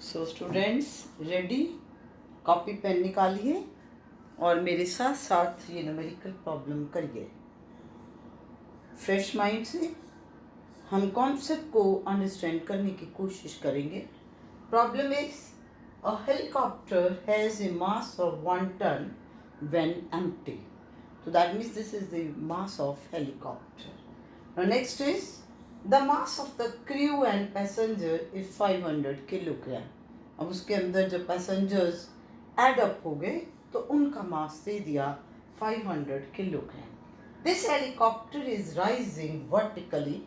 सो students ready, copy pen निकालिए और मेरे साथ साथ ये न्यूमेरिकल प्रॉब्लम करिए। फ्रेश माइंड से हम कॉन्सेप्ट को अंडरस्टैंड करने की कोशिश करेंगे। Problem is a helicopter has a mass of 1 ton when empty. So that means this is the mass of helicopter. Now next is the mass of the crew and passenger is 500 kilogram. अब उसके अंदर जो passengers add up हो गए तो उनका मास दे दिया 500 kilogram. This helicopter is rising vertically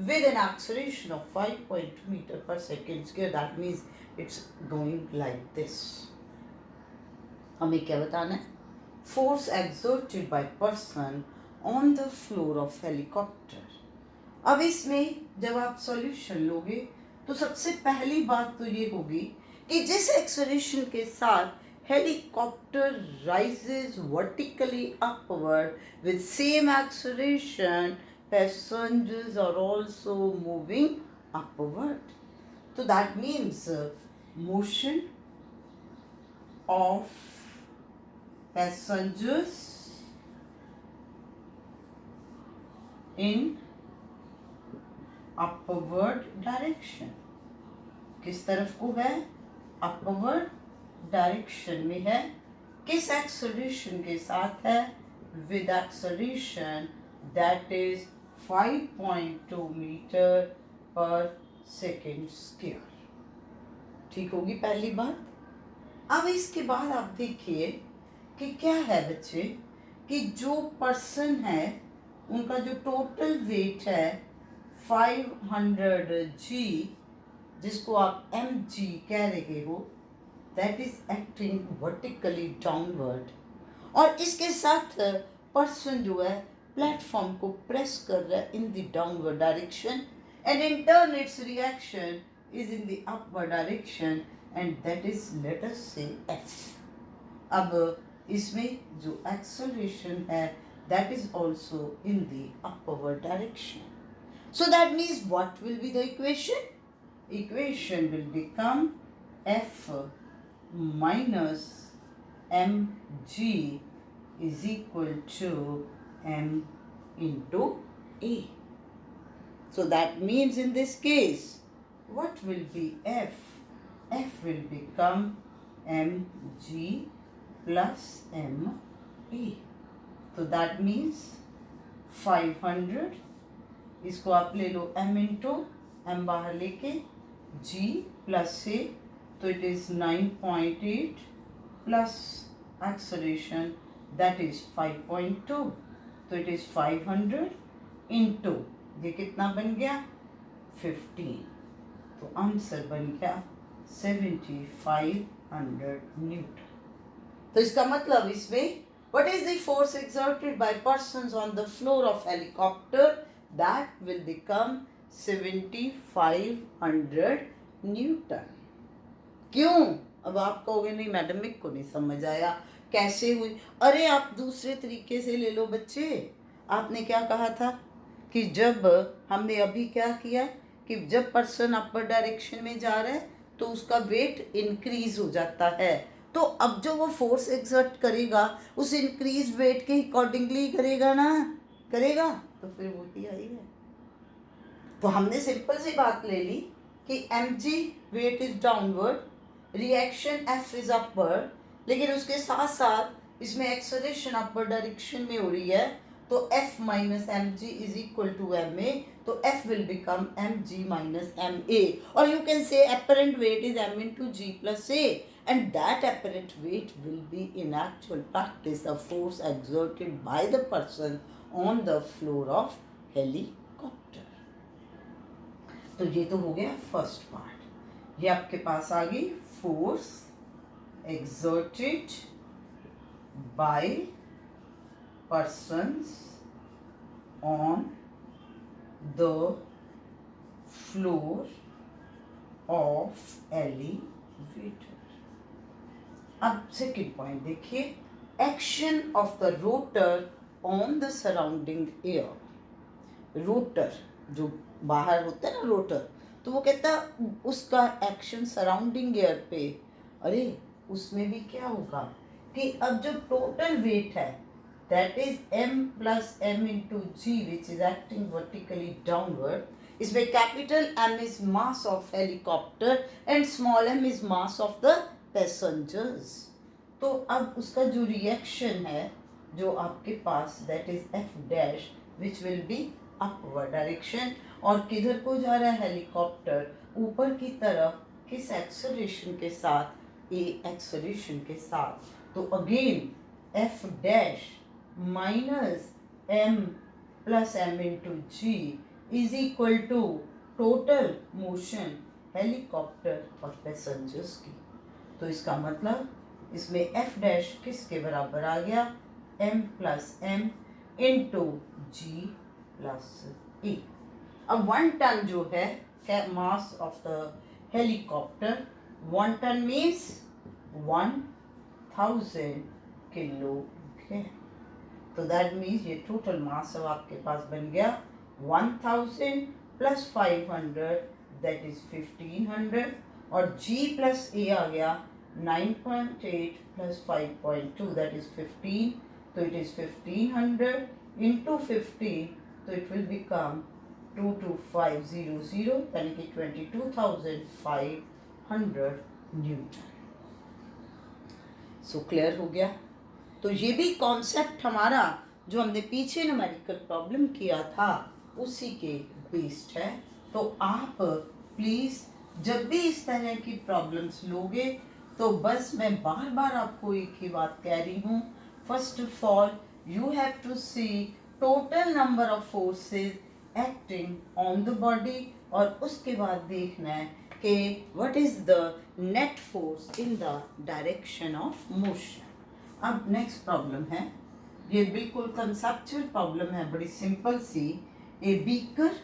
with an acceleration of 5.2 meter per second square. That means it's going like this. हमें क्या बताना है? Force exerted by person on the floor of helicopter. अब इसमें जब आप सॉल्यूशन लोगे तो सबसे पहली बात तो ये होगी कि जिस एक्सेलरेशन के साथ helicopter rises vertically upward with same acceleration passengers are also moving upward. तो that means motion of passengers in upward direction. किस तरफ को है? अपवर्ड डायरेक्शन में है. किस एक्सेलरेशन के साथ है? With acceleration that is 5.2 metre per second square. ठीक होगी पहली बात. अब इसके बाद आप देखिए कि क्या है बच्चे कि जो पर्सन है उनका जो टोटल वेट है 500 g, जिसको आप mg कह रहे हो, that is acting vertically downward. और इसके साथ पर्सन जो है प्लेटफॉर्म को प्रेस कर रहा है इन the downward direction and in turn it's reaction is in the upward direction and that is let us से f. अब इसमें जो एक्सेलरेशन है that is also in the upward direction. So that means what will be the equation? Equation will become F minus mg is equal to m into a. So that means in this case, what will be F? F will become mg plus ma. So that means 500, इसको आप ले लो m into m बाहर लेके g plus से, तो it is 9.8 plus acceleration that is 5.2, तो it is 500 into ये कितना बन गया 15. तो आंसर बन गया 7500 न्यूटन. तो इसका मतलब इसमें what is the force exerted by persons on the floor of helicopter? That will become 7500 Newton. क्यों? अब आप कहोगे नहीं मैडम मेरे को नहीं समझ आया कैसे हुई. अरे आप दूसरे तरीके से ले लो बच्चे. आपने क्या कहा था कि जब हमने अभी क्या किया कि जब पर्सन अपर डायरेक्शन में जा रहा है तो उसका वेट इंक्रीज हो जाता है. तो अब जो वो फोर्स एक्सर्ट करेगा उस इंक्रीज वेट के अकॉर्डिंगली करेगा ना, करेगा. तो फिर वो ही आई है. तो हमने सिंपल सी बात ले ली कि mg weight is downward, reaction f is upward, लेकिन उसके साथ साथ इसमें एक्सेलरेशन अपर डायरेक्शन में हो रही है. तो f minus mg is equal to ma. तो f will become mg minus ma. और you can say apparent weight is m into g plus a. And that apparent weight will be in actual practice a force exerted by the person on the floor of helicopter. तो ये तो हो गया first part. ये आपके पास आ गई force exerted by persons on the floor of elevator. अब second point देखिए, action of the rotor on the surrounding air. Rotor जो बाहर होता है ना रोटर, तो वो कहता उसका एक्शन सराउंडिंग एयर पे, अरे उसमें भी क्या होगा कि अब जो टोटल वेट है that is m plus m into G which is acting vertically downward, इसमें capital M is mass of helicopter and small m is mass of the passengers. तो अब उसका जो रिएक्शन है जो आपके पास that is f dash which will be upward direction, और किधर को जा रहा है हेलीकॉप्टर, ऊपर की तरफ, किस एक्सेलरेशन के साथ, a एक्सेलरेशन के साथ। तो again f dash minus m plus m into G is equal to total motion helicopter और पैसेंजर्स की। तो इसका मतलब इसमें f डैश किसके बराबर आ गया, m plus m into G plus A. अब 1 टन जो है mass of the helicopter, 1 ton means 1000 kilogram. तो दैट मीन्स ये टोटल मास अब आपके पास बन गया 1000 प्लस 500 दैट इज 1500, और g प्लस a आ गया 9.8 प्लस 5.2 दैट इज 15, तो इट इज 1500 इंटू 15, तो इट विल बिकम 22500 यानी कि 22,500 न्यूटन। सो क्लियर हो गया। तो ये भी कॉन्सेप्ट हमारा जो हमने पीछे न्यूमेरिकल प्रॉब्लम किया था उसी के बेस्ड है। तो आप प्लीज़ जब भी इस तरह की प्रॉब्लम्स लोगे तो बस मैं बार बार आपको एक ही बात कह रही हूँ, first of all you have to see total number of forces acting on the body, और उसके बाद देखना है कि what is the net force in the direction of motion. अब नेक्स्ट प्रॉब्लम है, ये बिल्कुल कंसेप्चुअल प्रॉब्लम है, बड़ी सिंपल सी। A beaker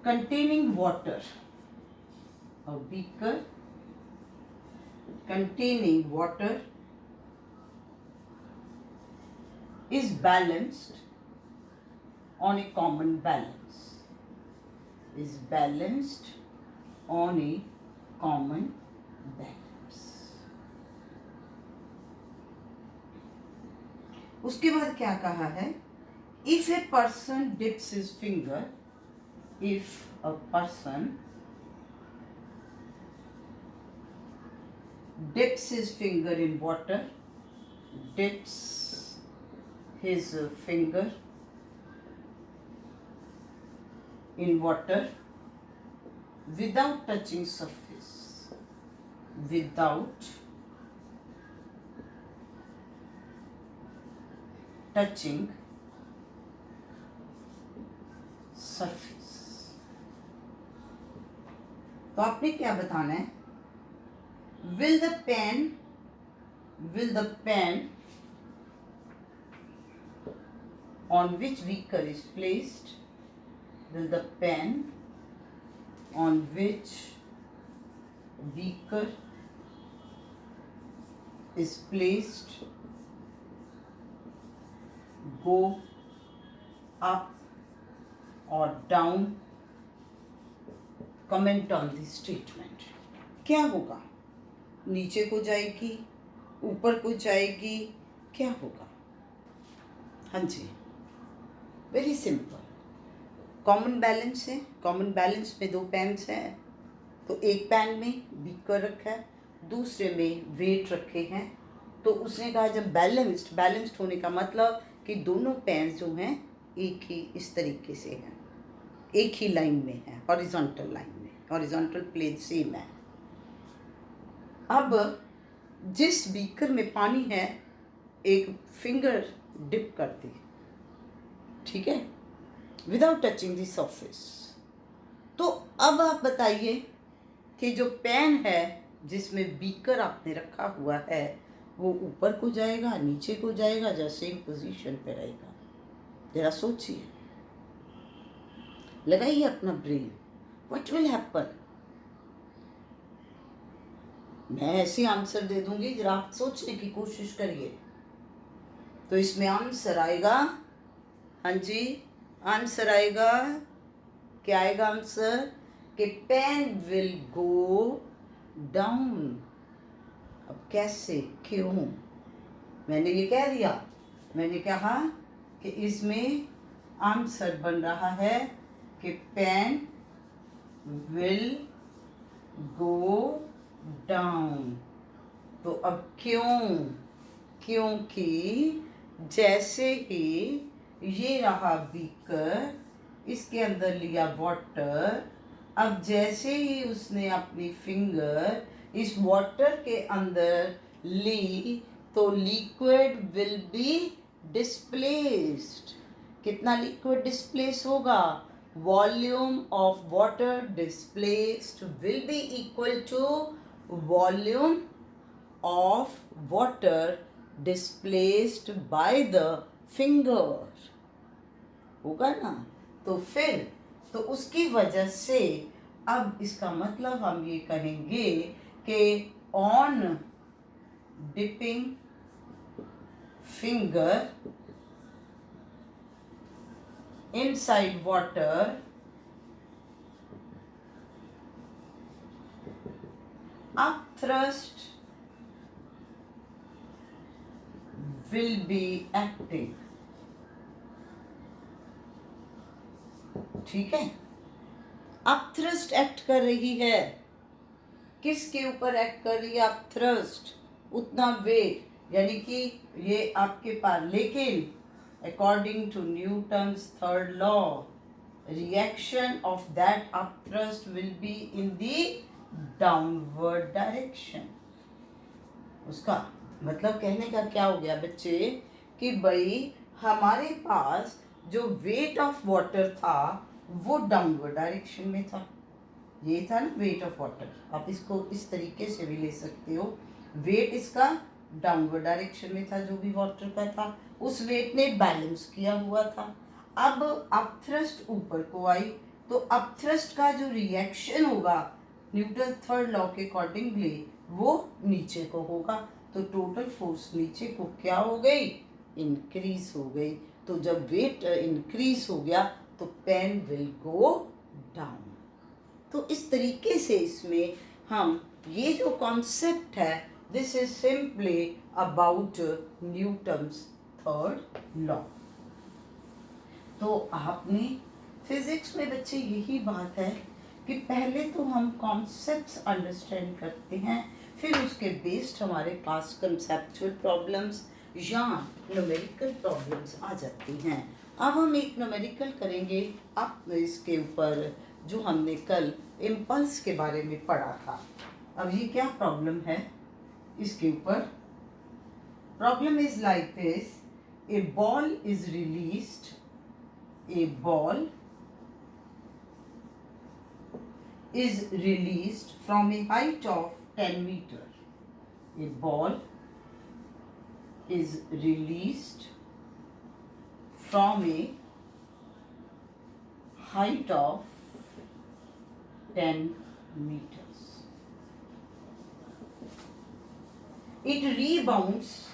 containing water, a beaker containing water is balanced on a common balance, is balanced on a common balance। उसके बाद क्या कहा है, if a person dips his finger, if a person dips his finger in water, dips his finger in water without touching surface, without touching surface, तो आपने क्या बताना है, will the pen on which beaker is placed, will the pen on which beaker is placed go up or down, comment on this statement. क्या होगा, नीचे को जाएगी, ऊपर को जाएगी, क्या होगा? हाँ जी, वेरी सिंपल, कॉमन बैलेंस है, कॉमन बैलेंस में 2 पेन्स हैं, तो एक पेन में बीकर रखा है, दूसरे में वेट रखे हैं। तो उसने कहा जब बैलेंस्ड होने का मतलब कि दोनों पेन्स जो हैं एक ही इस तरीके से हैं, एक ही लाइन में है, हॉरिजॉन्टल लाइन में, हॉरिजॉन्टल प्लेन सेम है। अब जिस बीकर में पानी है एक फिंगर डिप कर दी, ठीक है, विदाउट टचिंग द सरफेस। तो अब आप बताइए कि जो पेन है जिसमें बीकर आपने रखा हुआ है वो ऊपर को जाएगा, नीचे को जाएगा, या सेम पोजीशन पे रहेगा? जरा सोचिए, लगाइए अपना ब्रेन, व्हाट विल हैपन। मैं ऐसे आंसर दे दूंगी, जरा आप सोचने की कोशिश करिए। तो इसमें आंसर आएगा, हाँ जी, आंसर आएगा, क्या आएगा आंसर? कि पेन विल गो डाउन। अब कैसे, क्यों? मैंने ये कह दिया, मैंने कहा कि इसमें आंसर बन रहा है कि पेन विल गो डाउन। तो अब क्यों? क्योंकि जैसे ही ये रहा बीकर, इसके अंदर लिया वाटर, अब जैसे ही उसने अपनी फिंगर इस वाटर के अंदर ली तो लिक्विड विल बी डिस्प्लेस्ड। कितना लिक्विड डिस्प्लेस होगा? Volume of water displaced will be equal to volume of water displaced by the finger। होगा ना? तो फिर तो उसकी वजह से अब इसका मतलब हम ये कहेंगे कि on dipping finger inside water, upthrust will be acting। ठीक है, अपथ्रस्ट एक्ट कर रही है। किसके ऊपर एक्ट कर रही है अपथ्रस्ट? उतना वेट, यानी कि ये आपके पास, लेकिन according to Newton's third law, reaction of that upthrust will be in the downward direction. उसका मतलब कहने का क्या हो गया बच्चे, कि भाई हमारे पास जो वेट ऑफ वाटर था वो डाउनवर्ड डायरेक्शन में था। ये था ना वेट ऑफ वाटर, आप इसको इस तरीके से भी ले सकते हो। वेट इसका डाउनवर्ड डायरेक्शन में था, जो भी वाटर का था, उस वेट ने बैलेंस किया हुआ था। अब अपथ्रस्ट ऊपर को आई, तो अपथ्रस्ट का जो रिएक्शन होगा न्यूटन थर्ड लॉ के अकॉर्डिंगली वो नीचे को होगा। तो टोटल फोर्स नीचे को क्या हो गई? इंक्रीज हो गई। तो जब वेट इंक्रीज हो गया तो पेन विल गो डाउन। तो इस तरीके से इसमें हम ये जो कॉन्सेप्ट है, this is simply about Newton's third law. तो आपने फिजिक्स में बच्चे यही बात है कि पहले तो हम कॉन्सेप्ट्स अंडरस्टैंड करते हैं, फिर उसके बेस्ड हमारे पास कंसेप्चुअल प्रॉब्लम्स या न्यूमेरिकल प्रॉब्लम्स आ जाती हैं। अब हम एक न्यूमेरिकल करेंगे, अब इसके ऊपर जो हमने कल इम्पल्स के बारे में पढ़ा था। अब ये क्या प्रॉब्लम है इसके ऊपर? Problem is like this, A ball is released, a ball is released from a height of 10 meter. A ball is released from a height of 10 meters. It rebounds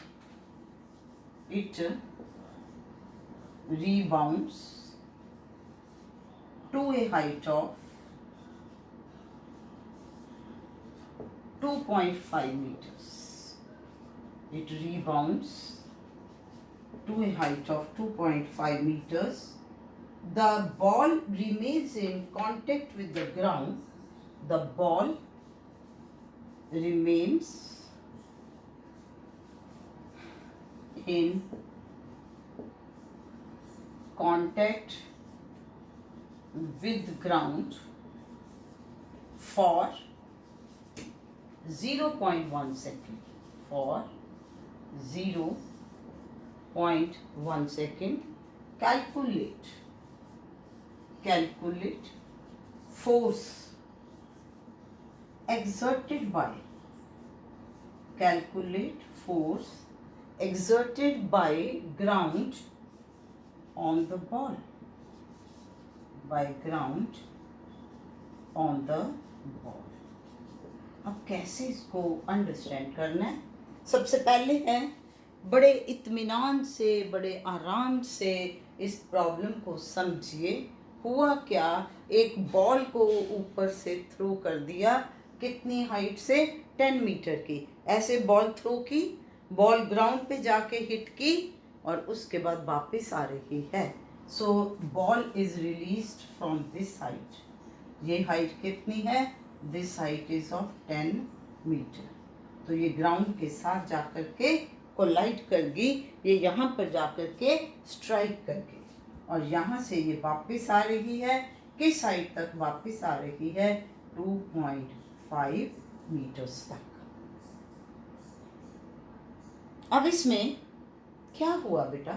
to a height of 2.5 meters. It rebounds to a height of 2.5 meters. The ball remains in contact with the ground. The ball remains in contact with ground for 0.1 second. For 0.1 second. Calculate force exerted by, calculate force exerted by ground on the ball, by ground on the ball। अब कैसे इसको understand करना है? सबसे पहले है बड़े इत्मीनान से, बड़े आराम से इस प्रॉब्लम को समझिए। हुआ क्या, एक बॉल को ऊपर से थ्रो कर दिया, कितनी हाइट से, 10 मीटर की। ऐसे बॉल थ्रो की, बॉल ग्राउंड पे जाके हिट की और उसके बाद वापस आ रही है। So ball is released from this height. ये हाइट कितनी है, this height is of 10 metre. तो ये ग्राउंड के साथ जाकर के कोलाइड कर गई, ये यहाँ पर जाकर के स्ट्राइक कर गई और यहाँ से ये वापस आ रही है। किस हाइट तक वापस आ रही है, 2.5 मीटर्स तक। अब इसमें क्या हुआ बेटा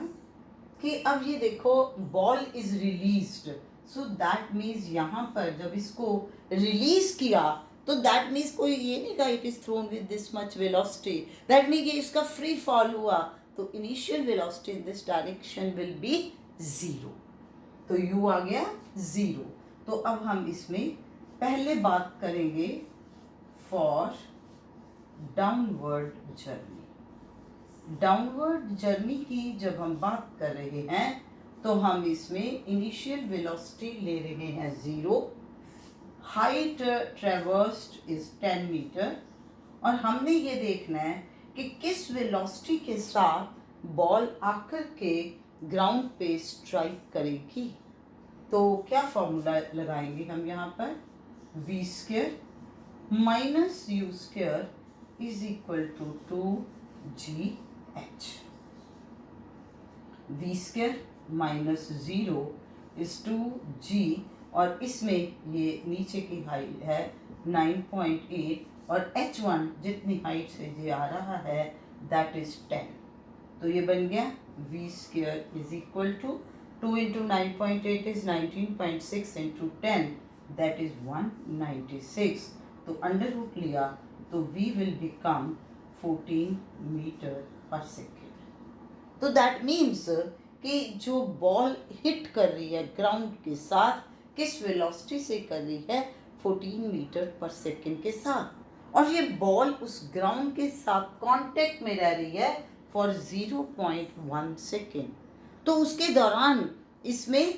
कि अब ये देखो ball is released, so that means यहाँ पर जब इसको रिलीज किया तो दैट मीन्स कोई ये नहीं कहा it is throne with this much velocity, that means ये इसका फ्री फॉल हुआ, तो initial velocity in this direction will be 0। तो u आ गया 0। तो अब हम इसमें पहले बात करेंगे for downward journey. Downward journey की जब हम बात कर रहे हैं तो हम इसमें इनिशियल वेलोसिटी ले रहे हैं 0, हाइट ट्रेवर्स्ड इज 10 मीटर और हमने ये देखना है कि किस वेलोसिटी के साथ बॉल आकर के ग्राउंड पे स्ट्राइक करेगी। तो क्या फॉर्मूला लगाएंगे हम यहाँ पर, v square minus u square is equal to 2gh। v square minus 0 is 2g और इसमें ये नीचे की हाइट है 9.8 और h1 जितनी हाइट से ये आ रहा है दैट इज 10। तो ये बन गया v square is equal to 2 into 9.8 is 19.6 into 10 that is 196। तो अंडर रूट लिया तो v will become 14 metre per second. तो दैट मीन्स कि जो बॉल हिट कर रही है ग्राउंड के साथ किस वेलोसिटी से कर रही है, 14 मीटर पर सेकेंड के साथ, और ये बॉल उस ग्राउंड के साथ कांटेक्ट में रह रही है फॉर 0.1 सेकेंड। तो उसके दौरान इसमें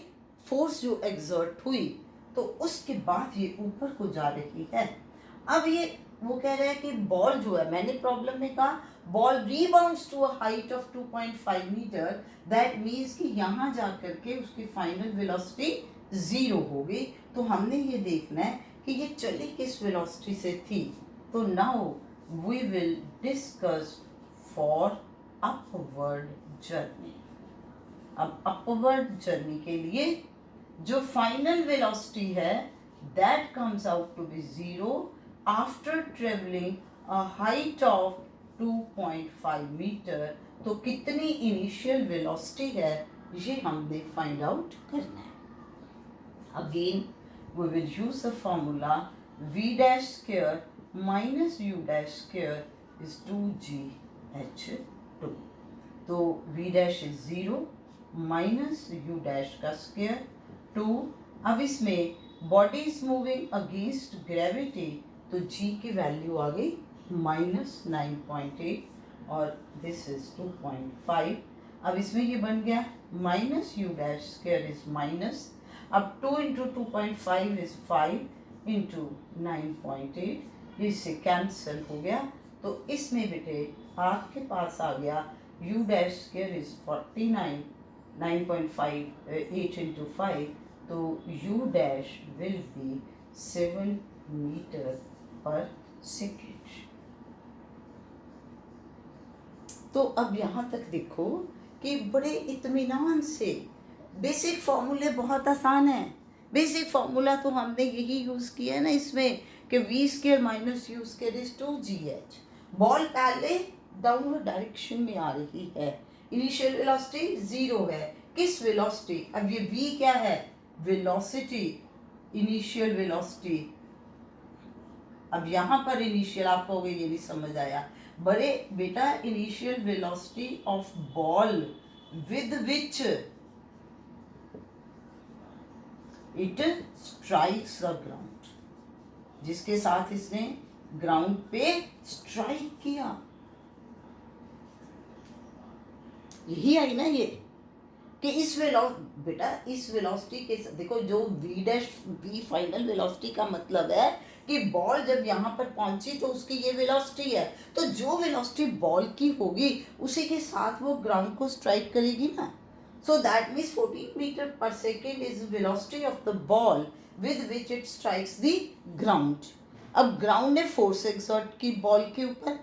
फोर्स जो एग्जर्ट हुई तो उसके बाद ये ऊपर को जा रही है। अब ये वो कह रहा है कि बॉल जो है, मैंने प्रॉब्लम में कहा ball rebounds to a height of 2.5 metre, that means कि यहाँ जा करके उसकी फाइनल वेलोसिटी 0 होगी। तो हमने ये देखना है कि ये चली किस वेलोसिटी से थी। तो now we will discuss for upward journey. अब अपवर्ड जर्नी के लिए जो फाइनल वेलोसिटी है that comes out to be 0 after travelling a height of 2.5 metre. तो कितनी इनिशियल वेलोसिटी है ये हमने फाइंड आउट करना है। Again we will use the formula v dash square minus u dash square is 2gh2। तो v dash is 0 minus u dash का square 2। अब इसमें body is moving against gravity तो g की वैल्यू आ गई माइनस 9.8 और दिस इज 2.5। अब इसमें ये बन गया minus you dash square is minus, अब 2 इंटू 2.5 इज 5 इंटू 9.8, इससे कैंसिल हो गया। तो इसमें बेटे आपके पास आ गया u dash square is 49, 9.5 8 into 5, तो u dash will be 7 metre per second. तो अब यहाँ तक देखो कि बड़े इत्मीनान से बेसिक फॉर्मूले बहुत आसान है। बेसिक फॉर्मूला तो हमने यही यूज़ किया है ना इसमें कि v square minus u square is 2gh। Ball पहले डाउनवर्ड डायरेक्शन में आ रही है, इनिशियल वेलोसिटी 0 है। किस वेलोसिटी, अब ये v क्या है, वेलोसिटी, इनिशियल वेलोसिटी। अब यहाँ पर इनिशियल आप कहोगे ये नहीं समझ आया, बड़े बेटा initial velocity of ball with which it strikes the ground, जिसके साथ इसने ग्राउंड पे स्ट्राइक किया, यही आई ना ये। कि बेटा इस वेलोसिटी के देखो, जो वी फाइनल वेलोसिटी का मतलब है कि बॉल जब यहाँ पर पहुंची तो उसकी ये वेलोसिटी है, तो जो वेलोसिटी बॉल की होगी उसी के साथ वो ग्राउंड को स्ट्राइक करेगी ना। So that means 14 metre per second is velocity of the ball with which it strikes the ground. अब ग्राउंड ने फोर्स एक्सर्ट की बॉल के ऊपर,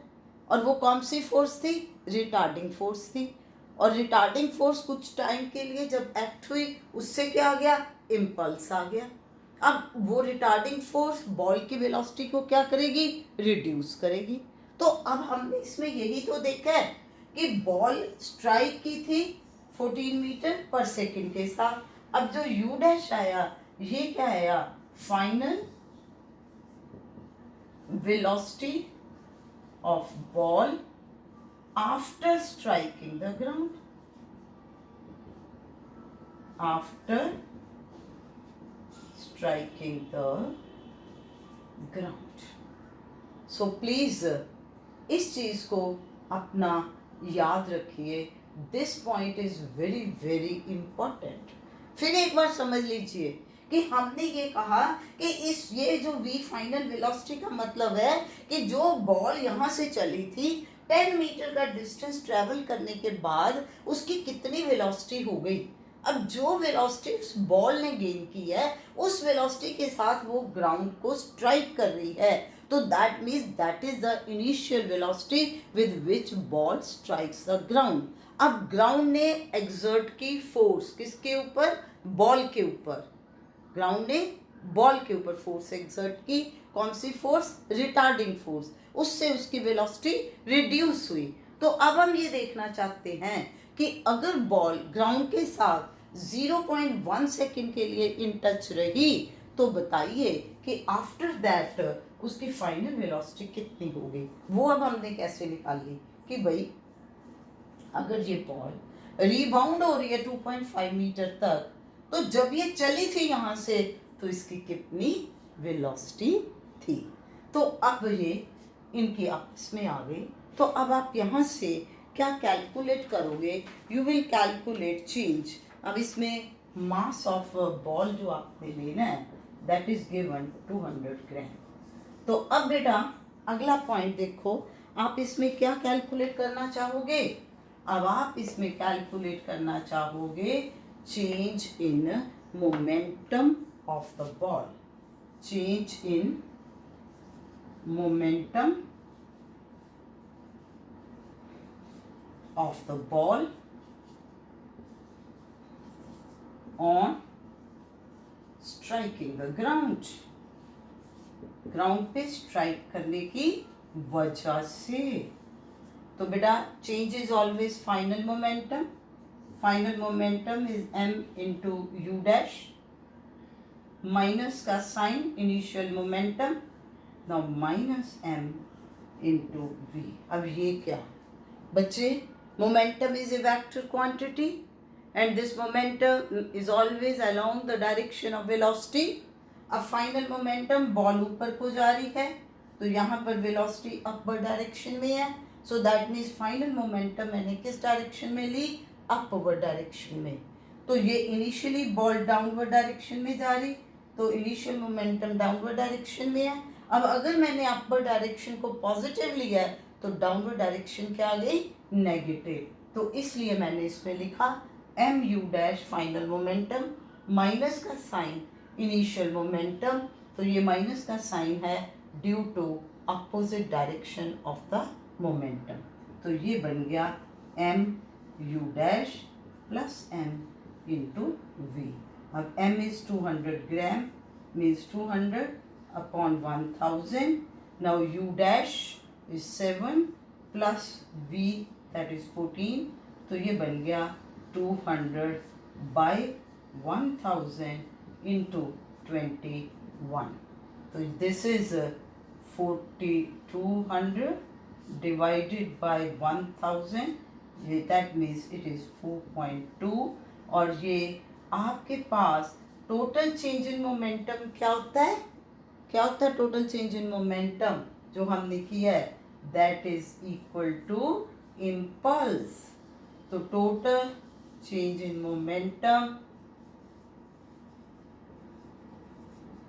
और वो कौन सी फोर्स थी? रिटार्डिंग फोर्स थी। और रिटार्डिंग फोर्स कुछ टाइम के लिए जब एक्ट हुई, उससे क्या आ गया? इम्पल्स आ गया। अब वो रिटार्डिंग फोर्स बॉल की वेलोसिटी को क्या करेगी? रिड्यूस करेगी। तो अब हमने इसमें यही तो देखा है कि बॉल स्ट्राइक की थी 14 मीटर पर सेकेंड के साथ। अब जो यू डैश आया, ये क्या आया? Final velocity of ball after striking the ground. After striking the ground. So please इस चीज को अपना याद रखिए। This point is very very important. फिर एक बार समझ लीजिए कि हमने ये कहा कि ये जो वी फाइनल वेलोसिटी का मतलब है कि जो बॉल यहाँ से चली थी 10 मीटर का डिस्टेंस ट्रेवल करने के बाद उसकी कितनी वेलोसिटी हो गई। अब जो वेलोसिटी उस बॉल ने गेन की है, उस वेलोसिटी के साथ वो ग्राउंड को स्ट्राइक कर रही है, तो that means that is the initial velocity with which ball strikes the ground. अब ग्राउंड ने एक्सर्ट की फोर्स किसके ऊपर? बॉल के ऊपर। ग्राउंड ने बॉल के ऊपर फोर्स एक्सर्ट की। कौन सी फोर्स? Retarding force. उससे उसकी वेलोसिटी रिड्यूस हुई। तो अब हम ये देखना चाहते हैं कि अगर बॉल ग्राउंड के साथ 0.1 सेकेंड के लिए इन टच रही, तो बताइए कि आफ्टर दैट उसकी फाइनल वेलोसिटी कितनी होगी। वो अब हमने कैसे निकाली कि भाई अगर ये बॉल रीबाउंड हो रही है 2.5 मीटर तक, तो जब ये चली थी यहाँ से तो इसकी कितनी वेलोसिटी थी। तो अब ये इनकी आपस में आ गई। तो अब आप यहाँ से क्या कैलकुलेट करोगे? You will calculate change. अब इसमें मास ऑफ बॉल जो आपने लेना है दैट इज गिवन 200 ग्राम। तो अब बेटा अगला पॉइंट देखो, आप इसमें क्या कैलकुलेट करना चाहोगे? अब आप इसमें कैलकुलेट करना चाहोगे change in momentum of the ball. Change in momentum of the ball on striking the ground. Ground पे स्ट्राइक करने की वजह से। तो बेटा change is always final momentum. Final momentum is m into U dash, minus का sign initial momentum, now minus m into v। अब ये क्या बच्चे? Momentum is a vector quantity and this momentum is always along the direction of velocity. अब final momentum ball ऊपर को जा रही है, तो यहाँ पर वेलोसिटी अपवर्ड डायरेक्शन में है। So that means final momentum मैंने किस डायरेक्शन में ली? अपवर्ड डायरेक्शन में। तो ये इनिशियली बॉल डाउनवर्ड डायरेक्शन में जा रही, तो इनिशियल मोमेंटम डाउनवर्ड डायरेक्शन में है। अब अगर मैंने अपवर्ड डायरेक्शन को पॉजिटिव लिया है तो डाउनवर्ड डायरेक्शन क्या आ गई? नेगेटिव। तो इसलिए मैंने इसमें लिखा M U dash final momentum, minus का साइन इनिशियल मोमेंटम, तो ये माइनस का साइन है due to opposite direction of the momentum. तो ये बन गया M U dash plus M into V. अब M is 200 gram means 200 upon 1000। Now U dash is 7 plus V that is 14। तो ये बन गया 200 by 1000 into 21. So this is 4200 divided by 1000, that means it is 4.2। और ये आपके पास total change in momentum क्या होता है? क्या होता है टोटल चेंज इन मोमेंटम जो हमने किया है? That is equal to impulse. तो total change in momentum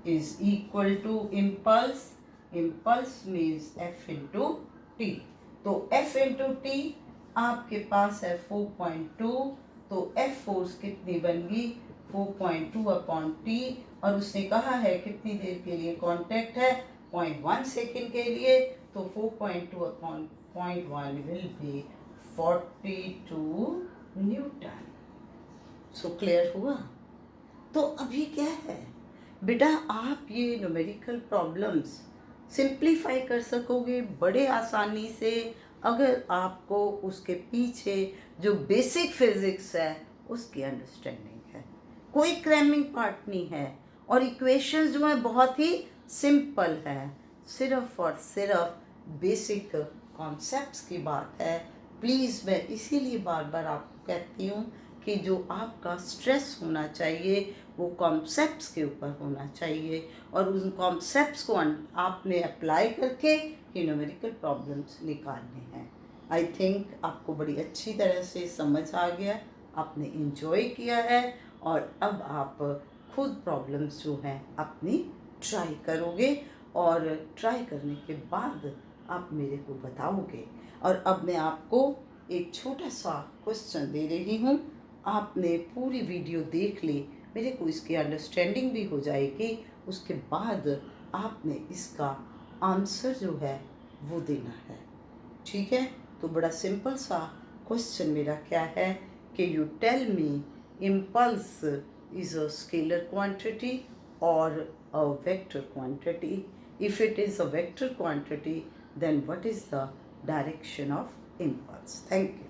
is equal to impulse. Impulse means F into T. तो F into T आपके पास है 4.2, तो F फोर्स कितनी बन गई 4.2 अपॉन T, और उसने कहा है कितनी देर के लिए कांटेक्ट है 0.1 सेकेंड के लिए, तो 4.2 upon 0.1 will be 42 Newton. So clear हुआ। तो अभी क्या है बेटा, आप ये न्यूमेरिकल प्रॉब्लम्स सिंप्लीफाई कर सकोगे बड़े आसानी से अगर आपको उसके पीछे जो बेसिक फिजिक्स है उसकी अंडरस्टैंडिंग है। कोई क्रैमिंग पार्ट नहीं है, और इक्वेशंस जो हैं बहुत ही सिंपल है, सिर्फ और सिर्फ बेसिक कॉन्सेप्ट्स की बात है। प्लीज़ मैं इसीलिए बार बार आपको कहती हूँ कि जो आपका स्ट्रेस होना चाहिए वो कॉन्सेप्ट्स के ऊपर होना चाहिए, और उन कॉन्सेप्ट्स को आपने अप्लाई करके ये न्यूमेरिकल प्रॉब्लम्स निकालने हैं। आई थिंक आपको बड़ी अच्छी तरह से समझ आ गया, आपने इंजॉय किया है, और अब आप खुद प्रॉब्लम्स जो हैं अपनी ट्राई करोगे, और ट्राई करने के बाद आप मेरे को बताओगे। और अब मैं आपको एक छोटा सा क्वेश्चन दे रही हूँ, आपने पूरी वीडियो देख ली, मेरे को इसकी अंडरस्टैंडिंग भी हो जाएगी, उसके बाद आपने इसका आंसर जो है वो देना है। ठीक है, तो बड़ा सिंपल सा क्वेश्चन मेरा क्या है कि you tell me impulse is a scalar quantity और a vector quantity. If it is a vector quantity then what is the direction of impulse? Thank you.